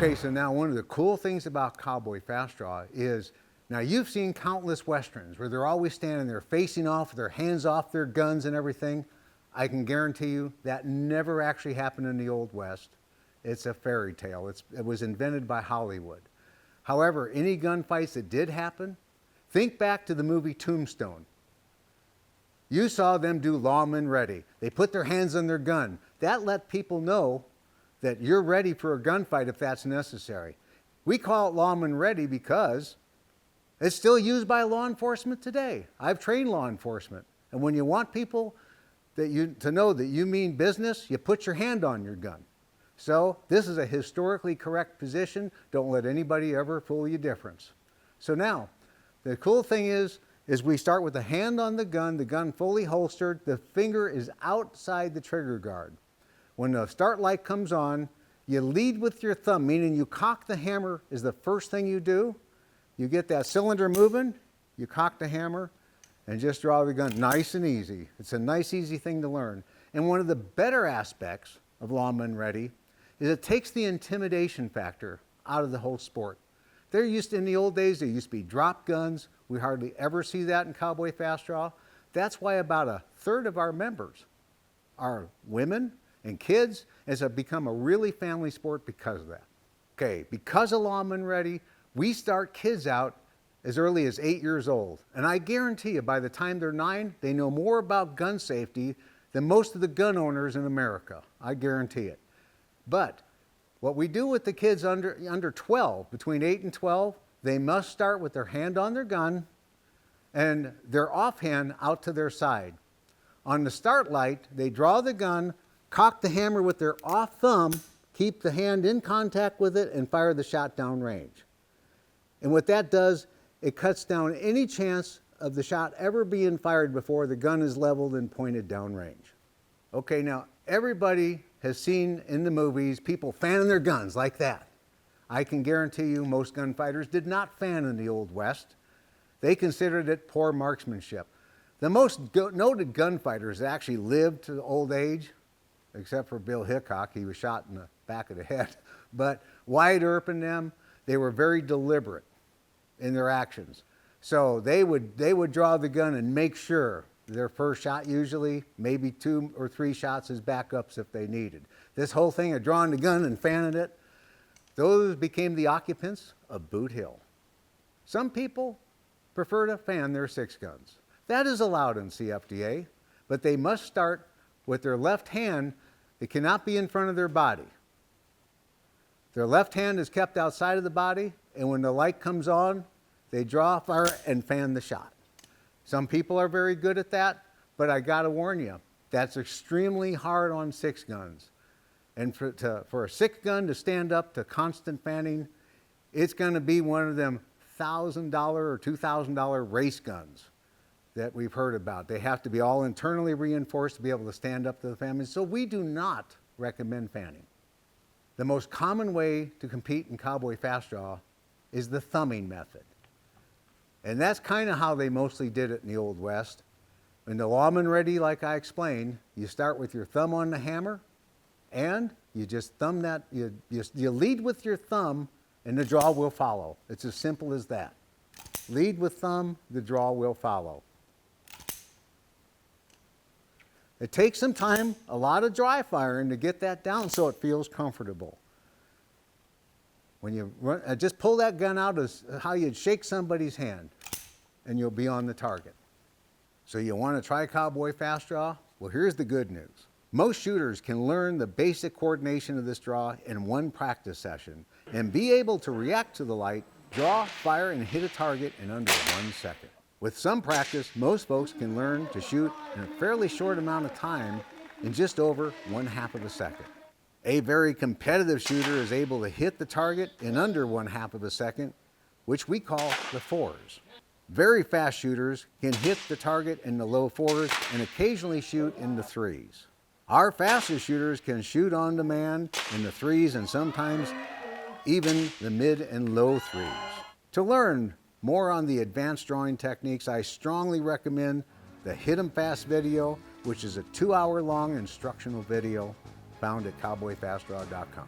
Okay, so now one of the cool things about Cowboy Fast Draw is, now you've seen countless Westerns where they're always standing there facing off, with their hands off their guns and everything. I can guarantee you that never actually happened in the Old West. It's a fairy tale. It was invented by Hollywood. However, any gunfights that did happen, think back to the movie Tombstone. You saw them do lawmen ready. They put their hands on their gun. That let people know that you're ready for a gunfight if that's necessary. We call it lawman ready because it's still used by law enforcement today. I've trained law enforcement. And when you want people to know that you mean business, you put your hand on your gun. So this is a historically correct position. Don't let anybody ever fool you different. So now, the cool thing is we start with the hand on the gun fully holstered, the finger is outside the trigger guard. When the start light comes on, you lead with your thumb, meaning you cock the hammer is the first thing you do. You get that cylinder moving, you cock the hammer, and just draw the gun nice and easy. It's a nice, easy thing to learn. And one of the better aspects of Lawman Ready is it takes the intimidation factor out of the whole sport. In the old days, there used to be drop guns. We hardly ever see that in Cowboy Fast Draw. That's why about a third of our members are women and kids. It's become a really family sport because of that. Okay, because of Lawman Ready, we start kids out as early as 8 years old. And I guarantee you, by the time they're 9, they know more about gun safety than most of the gun owners in America. I guarantee it. But what we do with the kids under 12, between 8 and 12, they must start with their hand on their gun and their offhand out to their side. On the start light, they draw the gun, cock the hammer with their off thumb, keep the hand in contact with it, and fire the shot down range. And what that does, it cuts down any chance of the shot ever being fired before the gun is leveled and pointed down range. Okay, now everybody has seen in the movies people fanning their guns like that. I can guarantee you most gunfighters did not fan in the Old West. They considered it poor marksmanship. The most noted gunfighters that actually lived to old age, except for Bill Hickok, he was shot in the back of the head, but Wyatt Earp and them, they were very deliberate in their actions. So they would draw the gun and make sure their first shot, usually maybe 2 or 3 shots as backups if they needed. This whole thing of drawing the gun and fanning it, those became the occupants of Boot Hill. Some people prefer to fan their 6 guns. That is allowed in CFDA, but they must start with their left hand. It cannot be in front of their body. Their left hand is kept outside of the body, and when the light comes on, they draw, fire, and fan the shot. Some people are very good at that, but I gotta warn you, that's extremely hard on 6 guns. And for a 6 gun to stand up to constant fanning, it's gonna be one of them $1,000 or $2,000 race guns that we've heard about. They have to be all internally reinforced to be able to stand up to the fanning. So we do not recommend fanning. The most common way to compete in Cowboy Fast Draw is the thumbing method. And that's kind of how they mostly did it in the Old West. In the Lawman Ready, like I explained, you start with your thumb on the hammer, and you just thumb that, you lead with your thumb, and the draw will follow. It's as simple as that. Lead with thumb, the draw will follow. It takes some time, a lot of dry firing to get that down so it feels comfortable. When you just pull that gun out as how you'd shake somebody's hand, and you'll be on the target. So you want to try Cowboy Fast Draw? Well, here's the good news. Most shooters can learn the basic coordination of this draw in one practice session and be able to react to the light, draw, fire, and hit a target in under 1 second. With some practice, most folks can learn to shoot in a fairly short amount of time in just over 1/2 of a second. A very competitive shooter is able to hit the target in under 1/2 of a second, which we call the 4s. Very fast shooters can hit the target in the low 4s and occasionally shoot in the 3s. Our fastest shooters can shoot on demand in the 3s and sometimes even the mid and low 3s. To learn more on the advanced drawing techniques, I strongly recommend the Hit 'em Fast video, which is a 2-hour long instructional video found at cowboyfastdraw.com.